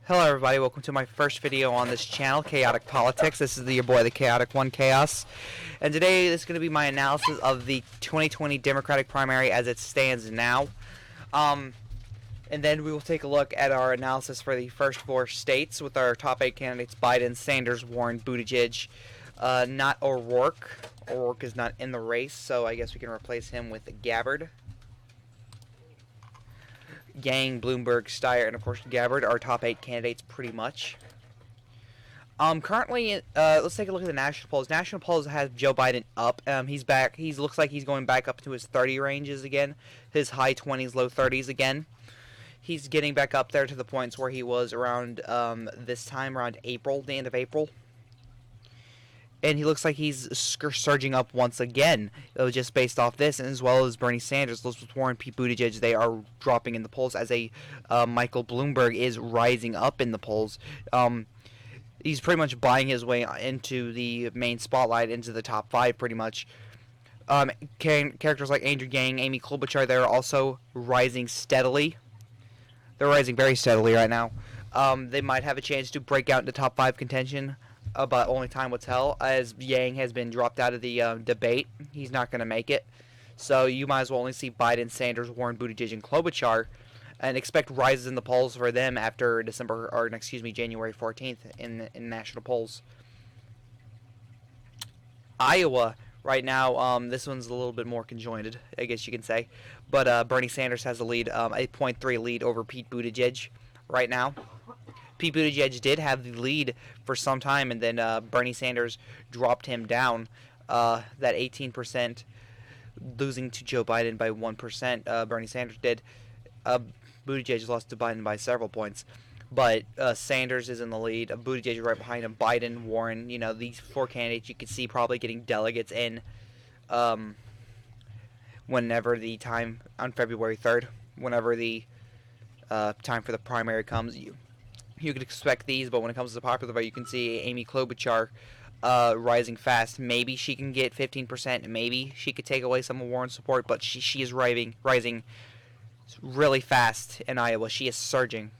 Hello everybody, welcome to my first video on this channel, Chaotic Politics. This is your boy, the Chaotic One Chaos. And today this is going to be my analysis of the 2020 Democratic primary as it stands now. And then we will take a look at our analysis for the first four states with our top 8 candidates: Biden, Sanders, Warren, Buttigieg. Not O'Rourke. O'Rourke is not in the race, so I guess we can replace him with Gabbard. Yang, Bloomberg, Steyer, and of course Gabbard, our top 8 candidates pretty much. Currently, let's take a look at the national polls. National polls has Joe Biden up. He's back. He looks like he's going back up to his 30 ranges again. His high 20s, low 30s again. He's getting back up there to the points where he was around this time, around April, the end of April. And he looks like he's surging up once again, just based off this, and as well as Bernie Sanders, Elizabeth Warren, Pete Buttigieg. They are dropping in the polls as Michael Bloomberg is rising up in the polls. He's pretty much buying his way into the main spotlight, into the top 5 pretty much. Characters like Andrew Yang, Amy Klobuchar, they're also rising steadily. They're rising very steadily right now. They might have a chance to break out into top 5 contention, but only time will tell, as Yang has been dropped out of the debate. He's not going to make it. So you might as well only see Biden, Sanders, Warren, Buttigieg, and Klobuchar, and expect rises in the polls for them after January 14th in national polls. Iowa, right now, this one's a little bit more conjoined, I guess you can say. But Bernie Sanders has a lead, a 0.3 lead over Pete Buttigieg right now. Pete Buttigieg did have the lead for some time, and then Bernie Sanders dropped him down, that 18%, losing to Joe Biden by 1%. Bernie Sanders did. Buttigieg lost to Biden by several points. But Sanders is in the lead. Buttigieg right behind him. Biden, Warren, these 4 candidates you could see probably getting delegates in whenever the time, on February 3rd, whenever the time for the primary comes. You could expect these, but when it comes to the popular vote, you can see Amy Klobuchar rising fast. Maybe she can get 15%. Maybe she could take away some of Warren's support, but she is rising really fast in Iowa. She is surging.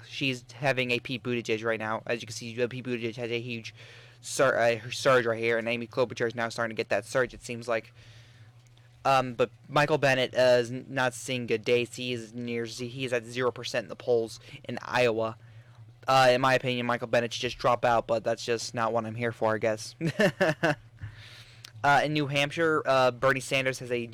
She's having a Pete Buttigieg right now. As you can see, Pete Buttigieg has a huge surge right here, and Amy Klobuchar is now starting to get that surge, it seems like. But Michael Bennet is not seeing good days. He is at 0% in the polls in Iowa. In my opinion, Michael Bennet should just drop out, but that's just not what I'm here for, I guess. In New Hampshire, Bernie Sanders has a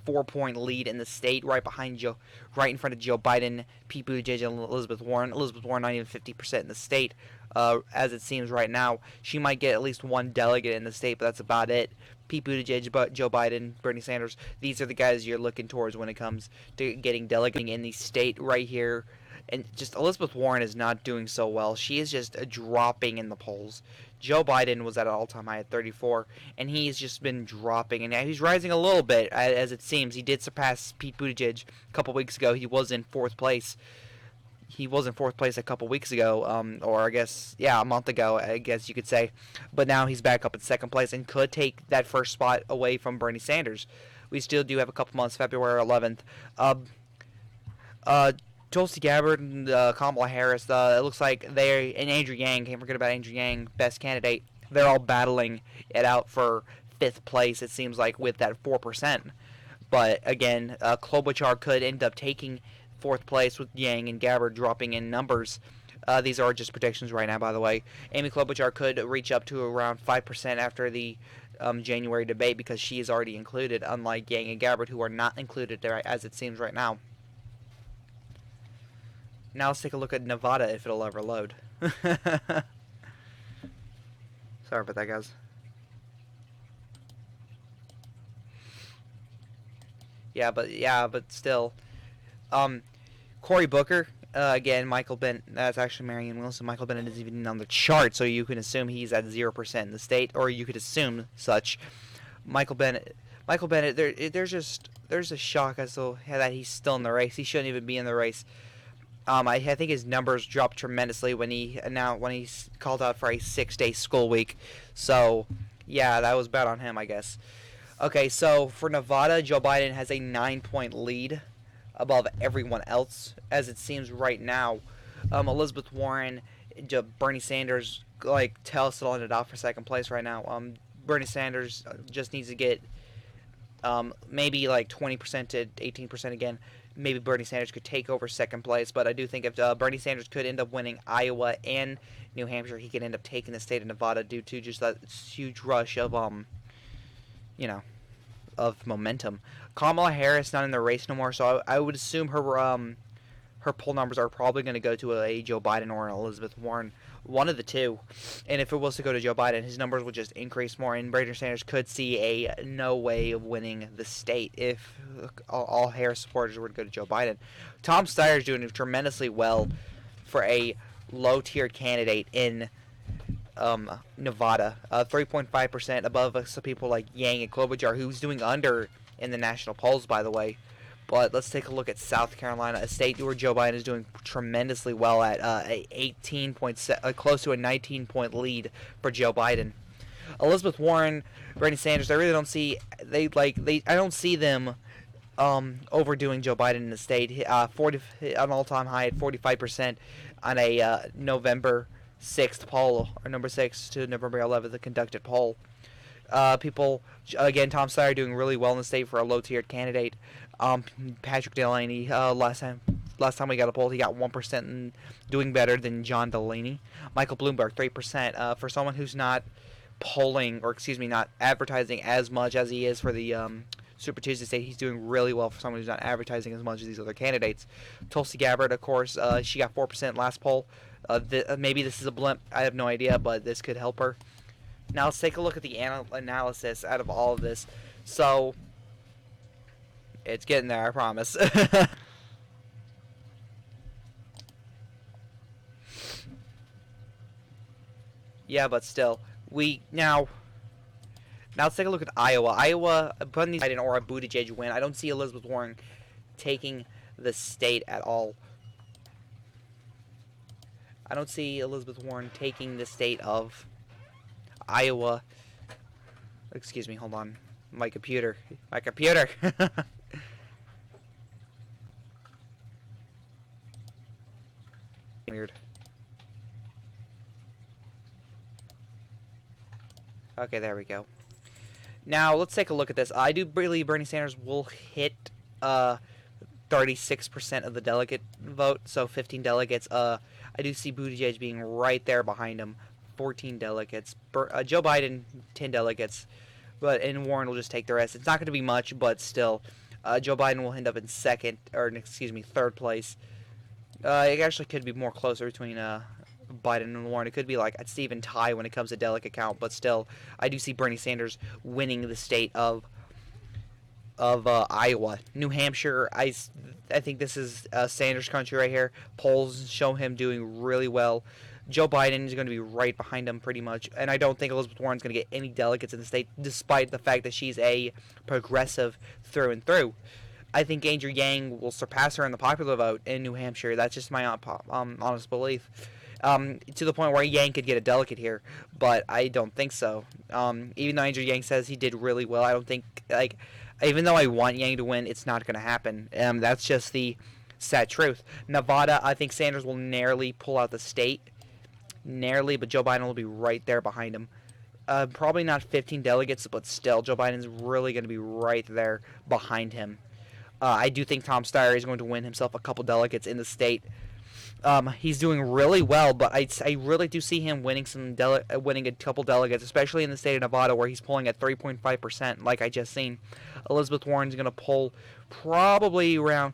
4-point lead in the state, right in front of Joe Biden, Pete Buttigieg, and Elizabeth Warren. Elizabeth Warren not even 50% in the state, as it seems right now. She might get at least 1 delegate in the state, but that's about it. Pete Buttigieg, Joe Biden, Bernie Sanders, these are the guys you're looking towards when it comes to getting delegating in the state right here. And just Elizabeth Warren is not doing so well. She is just dropping in the polls. Joe Biden was at an all-time high at 34, and he's just been dropping. And he's rising a little bit, as it seems. He did surpass Pete Buttigieg a couple weeks ago. He was in 4th place. He was in 4th place a couple weeks ago, or I guess, a month ago, I guess you could say. But now he's back up in 2nd place and could take that first spot away from Bernie Sanders. We still do have a couple months, February 11th. Tulsi Gabbard and Kamala Harris, it looks like and Andrew Yang, can't forget about Andrew Yang, best candidate, they're all battling it out for 5th place, it seems like, with that 4%. But again, Klobuchar could end up taking 4th place with Yang and Gabbard dropping in numbers. These are just predictions right now, by the way. Amy Klobuchar could reach up to around 5% after the January debate, because she is already included, unlike Yang and Gabbard, who are not included there, as it seems right now. Now let's take a look at Nevada, if it'll ever load. Sorry about that, guys. Yeah, but still. Cory Booker, again, Michael Bennet, that's actually Marianne Williamson. Michael Bennet isn't even on the chart, so you can assume he's at 0% in the state, or you could assume such. Michael Bennet, there's a shock as to that he's still in the race. He shouldn't even be in the race. I think his numbers dropped tremendously when he called out for a 6-day school week. So, yeah, that was bad on him, I guess. Okay, so for Nevada, Joe Biden has a 9-point lead above everyone else, as it seems right now. Elizabeth Warren, Bernie Sanders, like Telcel ended off for second place right now. Bernie Sanders just needs to get maybe like 20% to 18% again. Maybe Bernie Sanders could take over second place, but I do think if Bernie Sanders could end up winning Iowa and New Hampshire, he could end up taking the state of Nevada due to just that huge rush of you know, of momentum. Kamala Harris not in the race no more, so I would assume her poll numbers are probably going to go to a Joe Biden or an Elizabeth Warren, one of the two. And if it was to go to Joe Biden, his numbers would just increase more, and Bernie Sanders could see a no way of winning the state if all Harris supporters were to go to Joe Biden. Tom Steyer is doing tremendously well for a low-tiered candidate in Nevada, 3.5% above some people like Yang and Klobuchar, who's doing under in the national polls, by the way. But let's take a look at South Carolina, a state where Joe Biden is doing tremendously well at a 18 point, close to a 19-point lead for Joe Biden. Elizabeth Warren, Bernie Sanders, I really don't see I don't see them overdoing Joe Biden in the state. 40 an all-time high at 45% on a November 6th poll, or November 6th to November 11th, the conducted poll. People, again, Tom Steyer doing really well in the state for a low-tiered candidate. Patrick Delaney, last time we got a poll, he got 1% and doing better than John Delaney. Michael Bloomberg, 3%. For someone who's not not advertising as much as he is for the Super Tuesday state, he's doing really well for someone who's not advertising as much as these other candidates. Tulsi Gabbard, of course, she got 4% last poll. Maybe this is a blimp. I have no idea, but this could help her. Now let's take a look at the analysis out of all of this. So, it's getting there, I promise. Yeah, but still. Now let's take a look at Iowa. Iowa, putting these Biden or a Buttigieg win, I don't see Elizabeth Warren taking the state at all. I don't see Elizabeth Warren taking the state of Iowa. Excuse me, hold on. My computer. Weird. Okay, there we go. Now, let's take a look at this. I do believe Bernie Sanders will hit 36% of the delegate vote, so 15 delegates. I do see Buttigieg being right there behind him, 14 delegates. Joe Biden, 10 delegates, and Warren will just take the rest. It's not going to be much, but still, Joe Biden will end up in third place. It actually could be more closer between Biden and Warren. It could be like a even tie when it comes to delegate count, but still, I do see Bernie Sanders winning the state of Iowa. New Hampshire, I think this is Sanders country right here. Polls show him doing really well. Joe Biden is going to be right behind him pretty much, and I don't think Elizabeth Warren is going to get any delegates in the state, despite the fact that she's a progressive through and through. I think Andrew Yang will surpass her in the popular vote in New Hampshire. That's just my honest belief. To the point where Yang could get a delegate here, but I don't think so. Even though Andrew Yang says he did really well, I don't think, even though I want Yang to win, it's not going to happen. That's just the sad truth. Nevada, I think Sanders will narrowly pull out the state. Narrowly, but Joe Biden will be right there behind him. Probably not 15 delegates, but still, Joe Biden's really going to be right there behind him. I do think Tom Steyer is going to win himself a couple delegates in the state. He's doing really well, but I really do see him winning winning a couple delegates, especially in the state of Nevada, where he's polling at 3.5%, like I just seen. Elizabeth Warren's going to poll probably around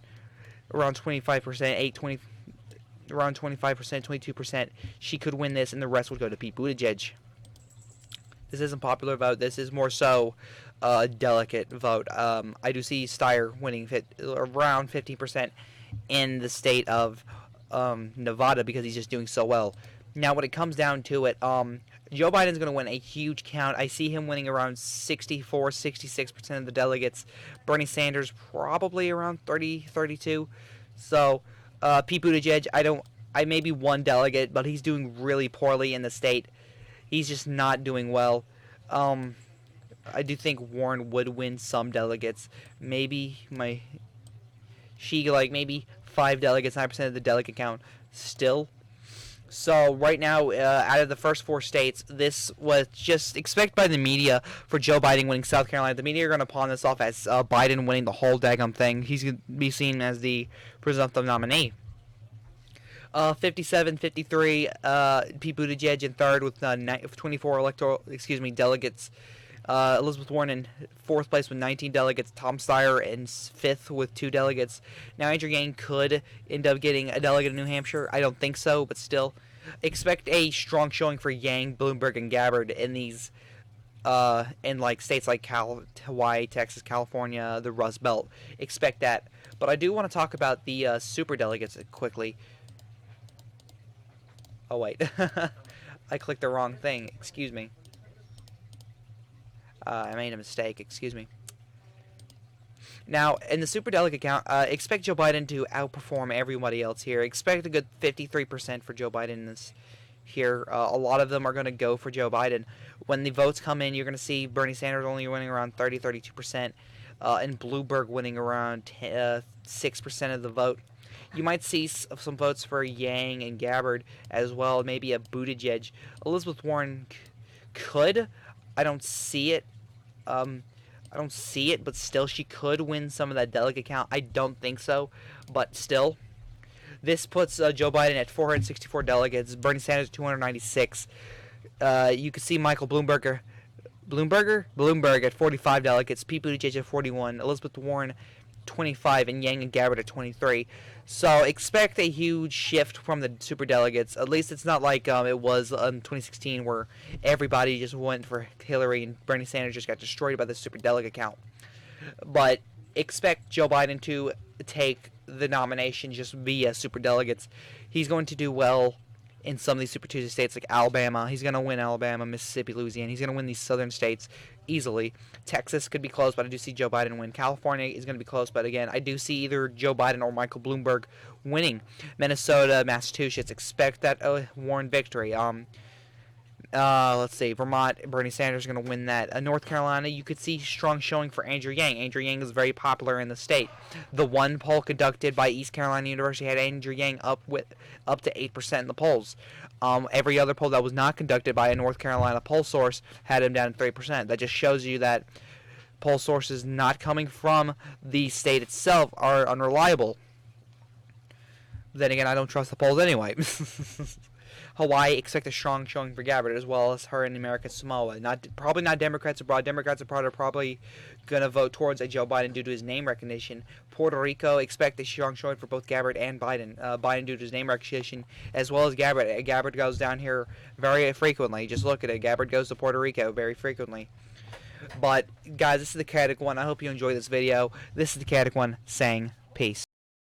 25%, around 25%, 22%. She could win this, and the rest would go to Pete Buttigieg. This isn't popular vote. This is more so a delegate vote. I do see Steyer winning around 15% in the state of Nevada because he's just doing so well. Now, when it comes down to it, Joe Biden's going to win a huge count. I see him winning around 64, 66% of the delegates. Bernie Sanders probably around 30, 32. So, Pete Buttigieg, I may be one delegate, but he's doing really poorly in the state. He's just not doing well. I do think Warren would win some delegates. Maybe maybe 5 delegates, 9% of the delegate count. still. So right now, out of the first 4 states, this was just expected by the media for Joe Biden winning South Carolina. The media are going to pawn this off as Biden winning the whole daggum thing. He's going to be seen as the presumptive nominee. 57, 53, Pete Buttigieg in third with 24 delegates. Elizabeth Warren in fourth place with 19 delegates. Tom Steyer in fifth with 2 delegates. Now Andrew Yang could end up getting a delegate in New Hampshire. I don't think so, but still, expect a strong showing for Yang, Bloomberg, and Gabbard in these, in like states like Hawaii, Texas, California, the Rust Belt. Expect that. But I do want to talk about the super delegates quickly. Oh wait, I clicked the wrong thing. Excuse me. I made a mistake. Excuse me. Now, in the superdelegate count, expect Joe Biden to outperform everybody else here. Expect a good 53% for Joe Biden in this here. A lot of them are going to go for Joe Biden. When the votes come in, you're going to see Bernie Sanders only winning around 32%, and Bloomberg winning around 6% of the vote. You might see some votes for Yang and Gabbard as well, maybe a Buttigieg. Elizabeth Warren could. I don't see it. But still, she could win some of that delegate count. I don't think so, but still. This puts Joe Biden at 464 delegates, Bernie Sanders 296. You can see Michael Bloomberg at 45 delegates, Pete Buttigieg at 41, Elizabeth Warren 25, and Yang and Gabbard at 23. So expect a huge shift from the superdelegates. At least it's not like it was in 2016 where everybody just went for Hillary and Bernie Sanders just got destroyed by the superdelegate count. But expect Joe Biden to take the nomination just via superdelegates. He's going to do well in some of these Super Tuesday states like Alabama. He's going to win Alabama, Mississippi, Louisiana. He's going to win these southern states easily. Texas could be close, but I do see Joe Biden win. California is going to be close, but again, I do see either Joe Biden or Michael Bloomberg winning. Minnesota, Massachusetts, expect that Warren victory. Let's see, Vermont, Bernie Sanders is going to win that. North Carolina, you could see strong showing for Andrew Yang. Andrew Yang is very popular in the state. The one poll conducted by East Carolina University had Andrew Yang up to 8% in the polls. Every other poll that was not conducted by a North Carolina poll source had him down at 3%. That just shows you that poll sources not coming from the state itself are unreliable. Then again, I don't trust the polls anyway. Hawaii, expect a strong showing for Gabbard, as well as her in American Samoa. Probably not Democrats abroad. Democrats abroad are probably going to vote towards a Joe Biden due to his name recognition. Puerto Rico, expect a strong showing for both Gabbard and Biden. Biden due to his name recognition, as well as Gabbard. Gabbard goes down here very frequently. Just look at it. Gabbard goes to Puerto Rico very frequently. But, guys, this is the Chaotic One. I hope you enjoyed this video. This is the Chaotic One saying peace.